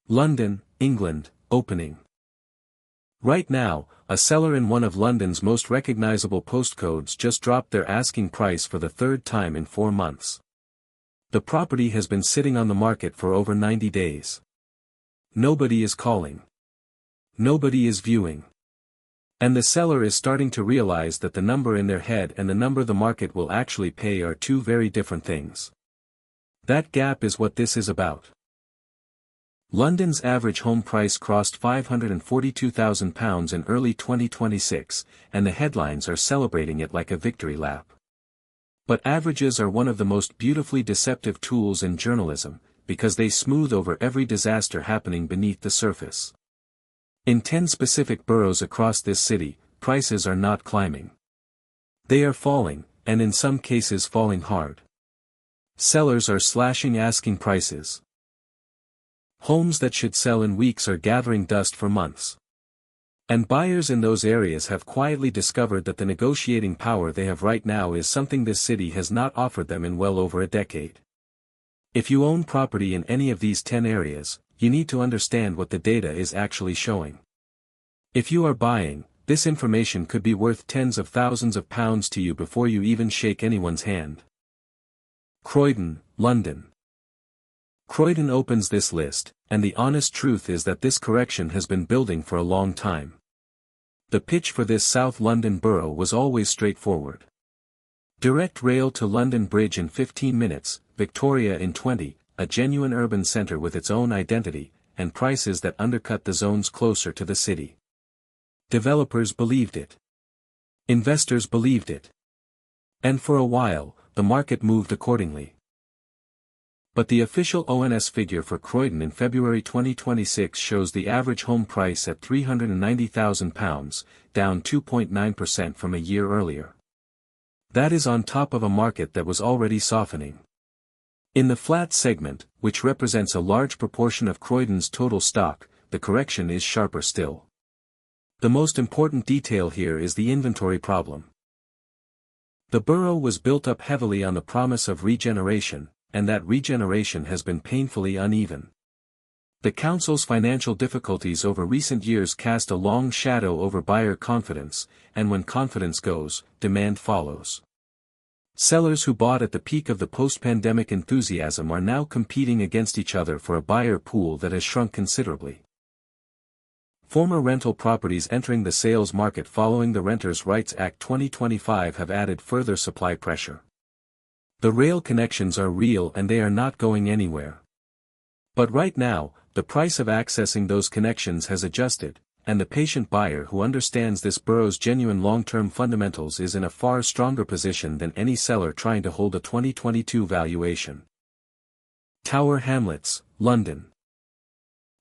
London, England, opening. Right now, a seller in one of London's most recognizable postcodes just dropped their asking price for the third time in 4 months. The property has been sitting on the market for over 90 days. Nobody is calling. Nobody is viewing. And the seller is starting to realize that the number in their head and the number the market will actually pay are two very different things. That gap is what this is about. London's average home price crossed £542,000 in early 2026, and the headlines are celebrating it like a victory lap. But averages are one of the most beautifully deceptive tools in journalism, because they smooth over every disaster happening beneath the surface. In 10 specific boroughs across this city, prices are not climbing. They are falling, and in some cases falling hard. Sellers are slashing asking prices. Homes that should sell in weeks are gathering dust for months. And buyers in those areas have quietly discovered that the negotiating power they have right now is something this city has not offered them in well over a decade. If you own property in any of these 10 areas, you need to understand what the data is actually showing. If you are buying, this information could be worth tens of thousands of pounds to you before you even shake anyone's hand. Croydon, London. Croydon opens this list, and the honest truth is that this correction has been building for a long time. The pitch for this South London borough was always straightforward. Direct rail to London Bridge in 15 minutes, Victoria in 20, a genuine urban centre with its own identity, and prices that undercut the zones closer to the city. Developers believed it. Investors believed it. And for a while, the market moved accordingly. But the official ONS figure for Croydon in February 2026 shows the average home price at £390,000, down 2.9% from a year earlier. That is on top of a market that was already softening. In the flat segment, which represents a large proportion of Croydon's total stock, the correction is sharper still. The most important detail here is the inventory problem. The borough was built up heavily on the promise of regeneration, and that regeneration has been painfully uneven. The council's financial difficulties over recent years cast a long shadow over buyer confidence, and when confidence goes, demand follows. Sellers who bought at the peak of the post-pandemic enthusiasm are now competing against each other for a buyer pool that has shrunk considerably. Former rental properties entering the sales market following the Renters' Rights Act 2025 have added further supply pressure. The rail connections are real and they are not going anywhere. But right now, the price of accessing those connections has adjusted, and the patient buyer who understands this borough's genuine long-term fundamentals is in a far stronger position than any seller trying to hold a 2022 valuation. Tower Hamlets, London.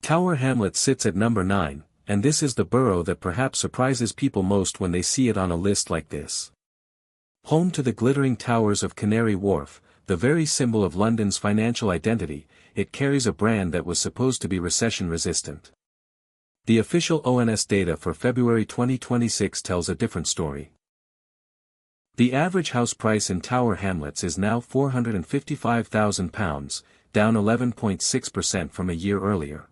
Tower Hamlets sits at number 9, and this is the borough that perhaps surprises people most when they see it on a list like this. Home to the glittering towers of Canary Wharf, the very symbol of London's financial identity, it carries a brand that was supposed to be recession-resistant. The official ONS data for February 2026 tells a different story. The average house price in Tower Hamlets is now £455,000, down 11.6% from a year earlier.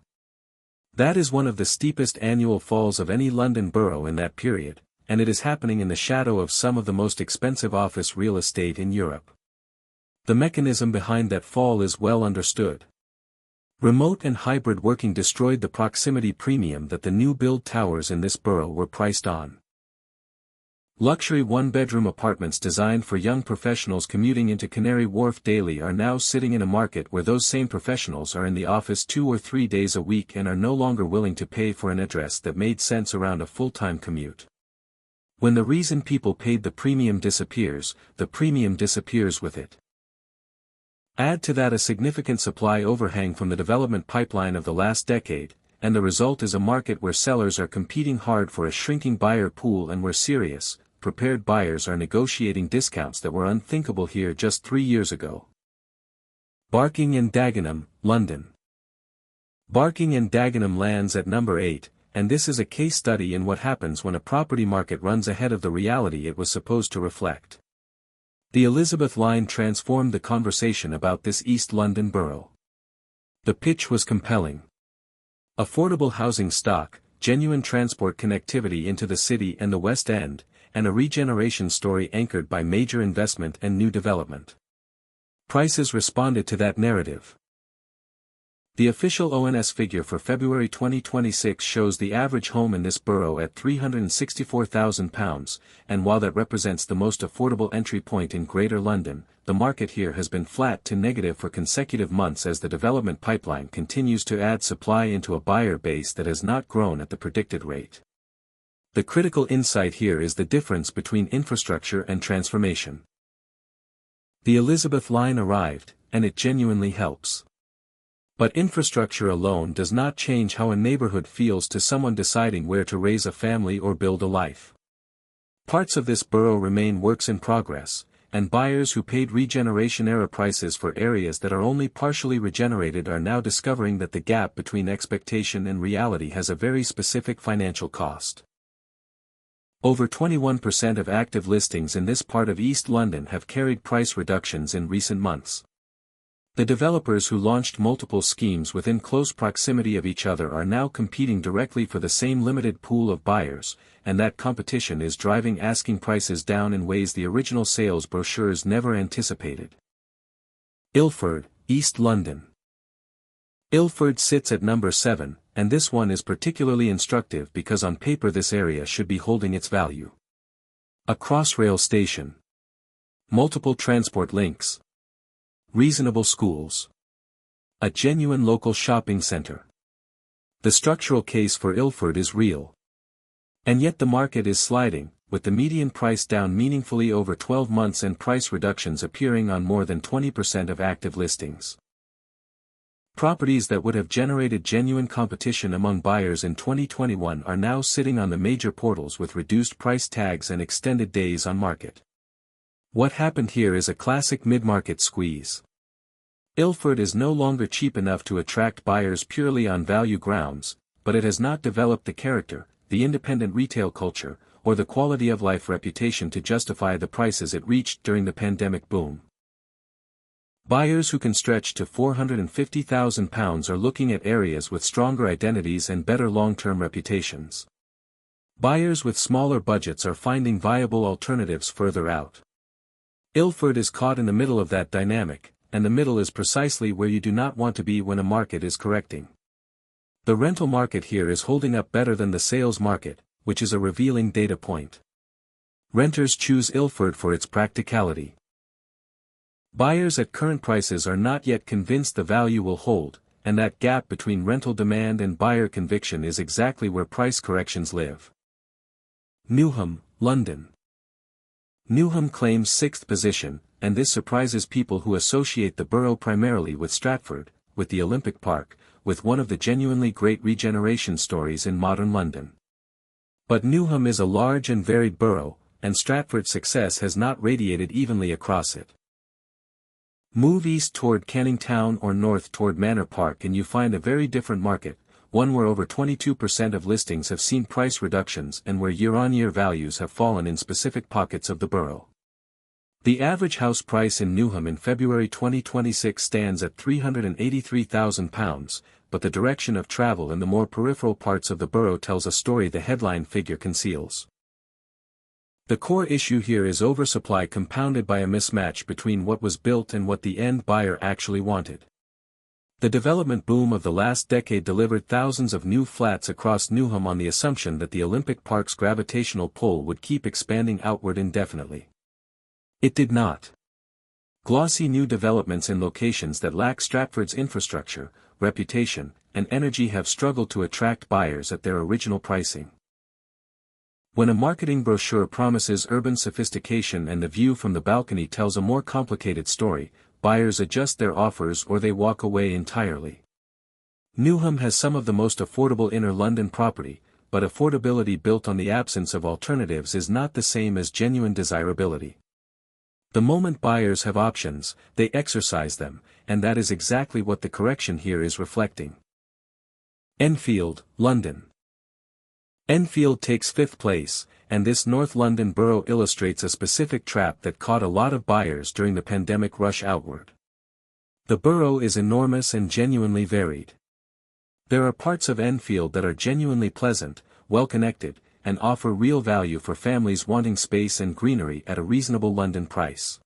That is one of the steepest annual falls of any London borough in that period, and it is happening in the shadow of some of the most expensive office real estate in Europe. The mechanism behind that fall is well understood. Remote and hybrid working destroyed the proximity premium that the new-build towers in this borough were priced on. Luxury one-bedroom apartments designed for young professionals commuting into Canary Wharf daily are now sitting in a market where those same professionals are in the office 2 or 3 days a week and are no longer willing to pay for an address that made sense around a full-time commute. When the reason people paid the premium disappears, the premium disappears with it. Add to that a significant supply overhang from the development pipeline of the last decade, and the result is a market where sellers are competing hard for a shrinking buyer pool and where serious, prepared buyers are negotiating discounts that were unthinkable here just 3 years ago. Barking and Dagenham, London. Barking and Dagenham lands at number 8, and this is a case study in what happens when a property market runs ahead of the reality it was supposed to reflect. The Elizabeth line transformed the conversation about this East London borough. The pitch was compelling. Affordable housing stock, genuine transport connectivity into the city and the West End, and a regeneration story anchored by major investment and new development. Prices responded to that narrative. The official ONS figure for February 2026 shows the average home in this borough at £364,000, and while that represents the most affordable entry point in Greater London, the market here has been flat to negative for consecutive months as the development pipeline continues to add supply into a buyer base that has not grown at the predicted rate. The critical insight here is the difference between infrastructure and transformation. The Elizabeth line arrived, and it genuinely helps. But infrastructure alone does not change how a neighborhood feels to someone deciding where to raise a family or build a life. Parts of this borough remain works in progress, and buyers who paid regeneration-era prices for areas that are only partially regenerated are now discovering that the gap between expectation and reality has a very specific financial cost. Over 21% of active listings in this part of East London have carried price reductions in recent months. The developers who launched multiple schemes within close proximity of each other are now competing directly for the same limited pool of buyers, and that competition is driving asking prices down in ways the original sales brochures never anticipated. Ilford, East London. Ilford sits at number 7, and this one is particularly instructive because on paper this area should be holding its value. A crossrail station. Multiple transport links. Reasonable schools. A genuine local shopping center. The structural case for Ilford is real. And yet the market is sliding, with the median price down meaningfully over 12 months and price reductions appearing on more than 20% of active listings. Properties that would have generated genuine competition among buyers in 2021 are now sitting on the major portals with reduced price tags and extended days on market. What happened here is a classic mid-market squeeze. Ilford is no longer cheap enough to attract buyers purely on value grounds, but it has not developed the character, the independent retail culture, or the quality of life reputation to justify the prices it reached during the pandemic boom. Buyers who can stretch to £450,000 are looking at areas with stronger identities and better long-term reputations. Buyers with smaller budgets are finding viable alternatives further out. Ilford is caught in the middle of that dynamic, and the middle is precisely where you do not want to be when a market is correcting. The rental market here is holding up better than the sales market, which is a revealing data point. Renters choose Ilford for its practicality. Buyers at current prices are not yet convinced the value will hold, and that gap between rental demand and buyer conviction is exactly where price corrections live. Newham, London. Newham claims 6th position, and this surprises people who associate the borough primarily with Stratford, with the Olympic Park, with one of the genuinely great regeneration stories in modern London. But Newham is a large and varied borough, and Stratford's success has not radiated evenly across it. Move east toward Canning Town or north toward Manor Park and you find a very different market, one where over 22% of listings have seen price reductions and where year-on-year values have fallen in specific pockets of the borough. The average house price in Newham in February 2026 stands at £383,000, but the direction of travel in the more peripheral parts of the borough tells a story the headline figure conceals. The core issue here is oversupply compounded by a mismatch between what was built and what the end buyer actually wanted. The development boom of the last decade delivered thousands of new flats across Newham on the assumption that the Olympic Park's gravitational pull would keep expanding outward indefinitely. It did not. Glossy new developments in locations that lack Stratford's infrastructure, reputation, and energy have struggled to attract buyers at their original pricing. When a marketing brochure promises urban sophistication and the view from the balcony tells a more complicated story, buyers adjust their offers or they walk away entirely. Newham has some of the most affordable inner London property, but affordability built on the absence of alternatives is not the same as genuine desirability. The moment buyers have options, they exercise them, and that is exactly what the correction here is reflecting. Enfield, London. Enfield takes 5th place, and this North London borough illustrates a specific trap that caught a lot of buyers during the pandemic rush outward. The borough is enormous and genuinely varied. There are parts of Enfield that are genuinely pleasant, well-connected, and offer real value for families wanting space and greenery at a reasonable London price.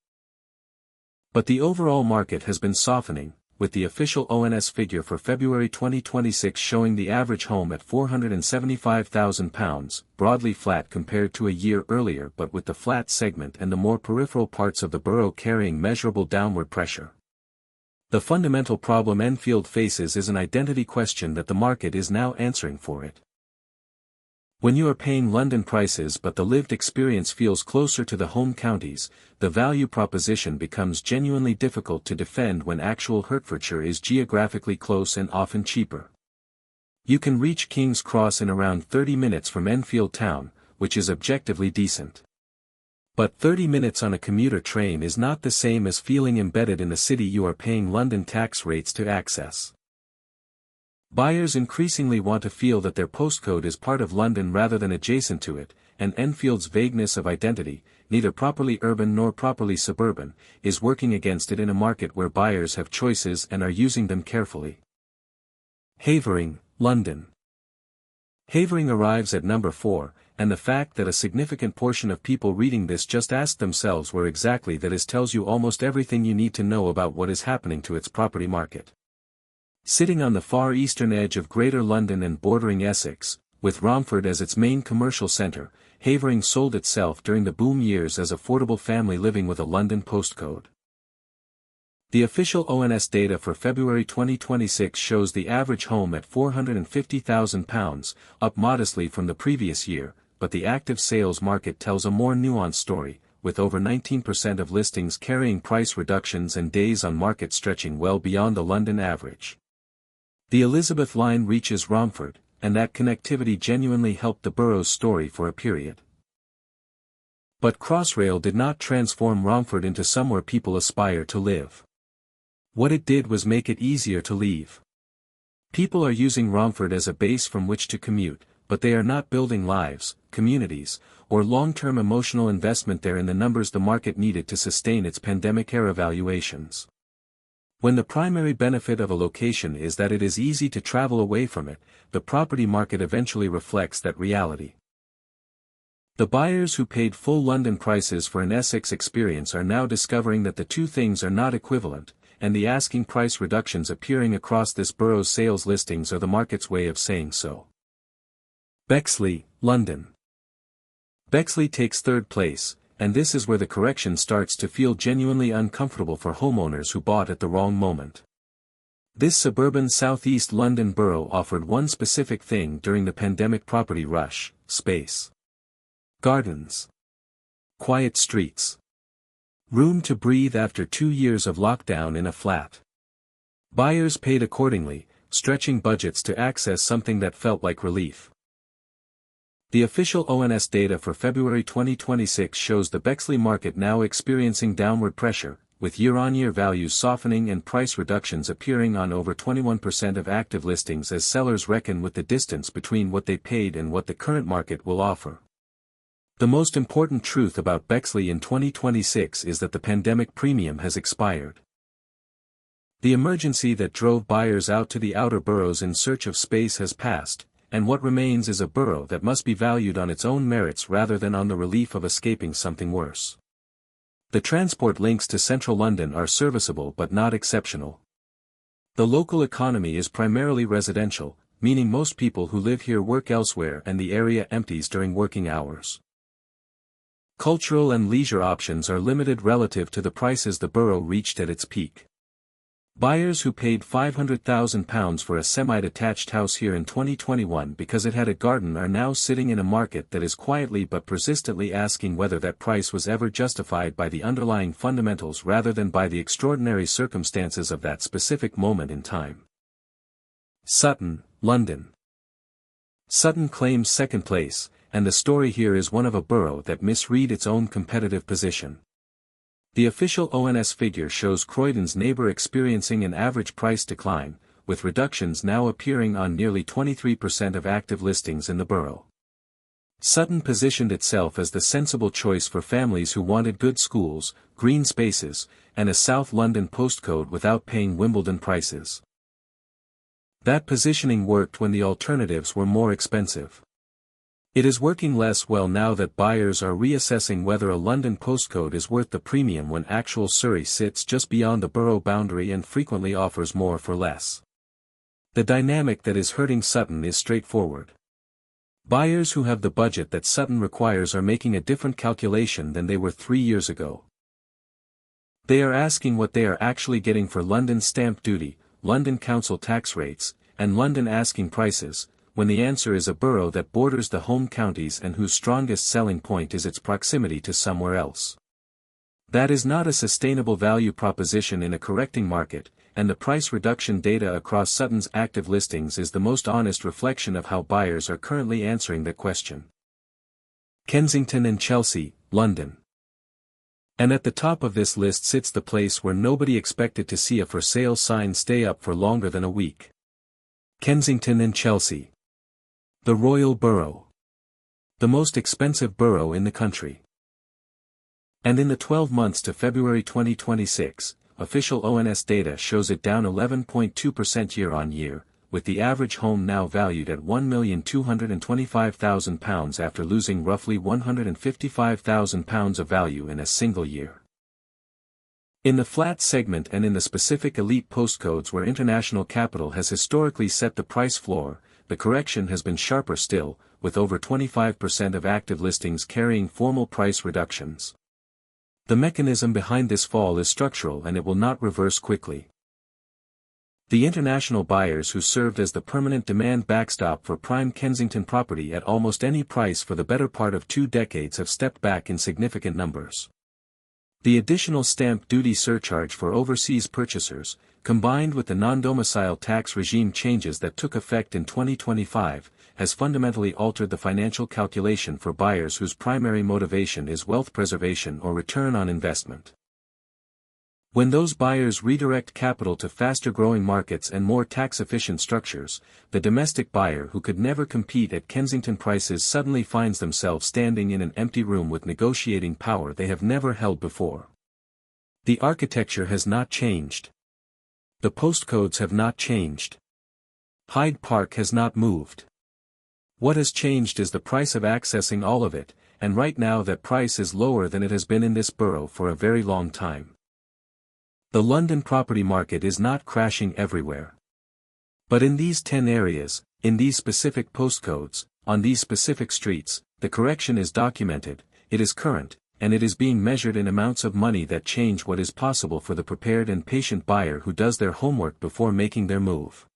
But the overall market has been softening, with the official ONS figure for February 2026 showing the average home at £475,000, broadly flat compared to a year earlier, but with the flat segment and the more peripheral parts of the borough carrying measurable downward pressure. The fundamental problem Enfield faces is an identity question that the market is now answering for it. When you are paying London prices but the lived experience feels closer to the home counties, the value proposition becomes genuinely difficult to defend when actual Hertfordshire is geographically close and often cheaper. You can reach King's Cross in around 30 minutes from Enfield town, which is objectively decent. But 30 minutes on a commuter train is not the same as feeling embedded in the city you are paying London tax rates to access. Buyers increasingly want to feel that their postcode is part of London rather than adjacent to it, and Enfield's vagueness of identity, neither properly urban nor properly suburban, is working against it in a market where buyers have choices and are using them carefully. Havering, London. Havering arrives at number 4, and the fact that a significant portion of people reading this just ask themselves where exactly that is tells you almost everything you need to know about what is happening to its property market. Sitting on the far eastern edge of Greater London and bordering Essex, with Romford as its main commercial centre, Havering sold itself during the boom years as affordable family living with a London postcode. The official ONS data for February 2026 shows the average home at £450,000, up modestly from the previous year, but the active sales market tells a more nuanced story, with over 19% of listings carrying price reductions and days on market stretching well beyond the London average. The Elizabeth line reaches Romford, and that connectivity genuinely helped the borough's story for a period. But Crossrail did not transform Romford into somewhere people aspire to live. What it did was make it easier to leave. People are using Romford as a base from which to commute, but they are not building lives, communities, or long-term emotional investment there in the numbers the market needed to sustain its pandemic-era valuations. When the primary benefit of a location is that it is easy to travel away from it, the property market eventually reflects that reality. The buyers who paid full London prices for an Essex experience are now discovering that the two things are not equivalent, and the asking price reductions appearing across this borough's sales listings are the market's way of saying so. Bexley, London. Bexley takes third place, and this is where the correction starts to feel genuinely uncomfortable for homeowners who bought at the wrong moment. This suburban southeast London borough offered one specific thing during the pandemic property rush: space. Gardens. Quiet streets. Room to breathe after 2 years of lockdown in a flat. Buyers paid accordingly, stretching budgets to access something that felt like relief. The official ONS data for February 2026 shows the Bexley market now experiencing downward pressure, with year-on-year values softening and price reductions appearing on over 21% of active listings as sellers reckon with the distance between what they paid and what the current market will offer. The most important truth about Bexley in 2026 is that the pandemic premium has expired. The emergency that drove buyers out to the outer boroughs in search of space has passed, and what remains is a borough that must be valued on its own merits rather than on the relief of escaping something worse. The transport links to central London are serviceable but not exceptional. The local economy is primarily residential, meaning most people who live here work elsewhere and the area empties during working hours. Cultural and leisure options are limited relative to the prices the borough reached at its peak. Buyers who paid £500,000 for a semi-detached house here in 2021 because it had a garden are now sitting in a market that is quietly but persistently asking whether that price was ever justified by the underlying fundamentals rather than by the extraordinary circumstances of that specific moment in time. Sutton, London. Sutton claims second place, and the story here is one of a borough that misread its own competitive position. The official ONS figure shows Croydon's neighbour experiencing an average price decline, with reductions now appearing on nearly 23% of active listings in the borough. Sutton positioned itself as the sensible choice for families who wanted good schools, green spaces, and a South London postcode without paying Wimbledon prices. That positioning worked when the alternatives were more expensive. It is working less well now that buyers are reassessing whether a London postcode is worth the premium when actual Surrey sits just beyond the borough boundary and frequently offers more for less. The dynamic that is hurting Sutton is straightforward. Buyers who have the budget that Sutton requires are making a different calculation than they were 3 years ago. They are asking what they are actually getting for London stamp duty, London council tax rates, and London asking prices, when the answer is a borough that borders the home counties and whose strongest selling point is its proximity to somewhere else. That is not a sustainable value proposition in a correcting market, and the price reduction data across Sutton's active listings is the most honest reflection of how buyers are currently answering the question. Kensington and Chelsea, London. And at the top of this list sits the place where nobody expected to see a for sale sign stay up for longer than a week. Kensington and Chelsea. The Royal Borough. The most expensive borough in the country. And in the 12 months to February 2026, official ONS data shows it down 11.2% year-on-year, with the average home now valued at £1,225,000 after losing roughly £155,000 of value in a single year. In the flat segment and in the specific elite postcodes where international capital has historically set the price floor, the correction has been sharper still, with over 25% of active listings carrying formal price reductions. The mechanism behind this fall is structural and it will not reverse quickly. The international buyers who served as the permanent demand backstop for prime Kensington property at almost any price for the better part of 2 decades have stepped back in significant numbers. The additional stamp duty surcharge for overseas purchasers, combined with the non-domicile tax regime changes that took effect in 2025, has fundamentally altered the financial calculation for buyers whose primary motivation is wealth preservation or return on investment. When those buyers redirect capital to faster-growing markets and more tax-efficient structures, the domestic buyer who could never compete at Kensington prices suddenly finds themselves standing in an empty room with negotiating power they have never held before. The architecture has not changed. The postcodes have not changed. Hyde Park has not moved. What has changed is the price of accessing all of it, and right now that price is lower than it has been in this borough for a very long time. The London property market is not crashing everywhere. But in these 10 areas, in these specific postcodes, on these specific streets, the correction is documented, it is current, and it is being measured in amounts of money that change what is possible for the prepared and patient buyer who does their homework before making their move.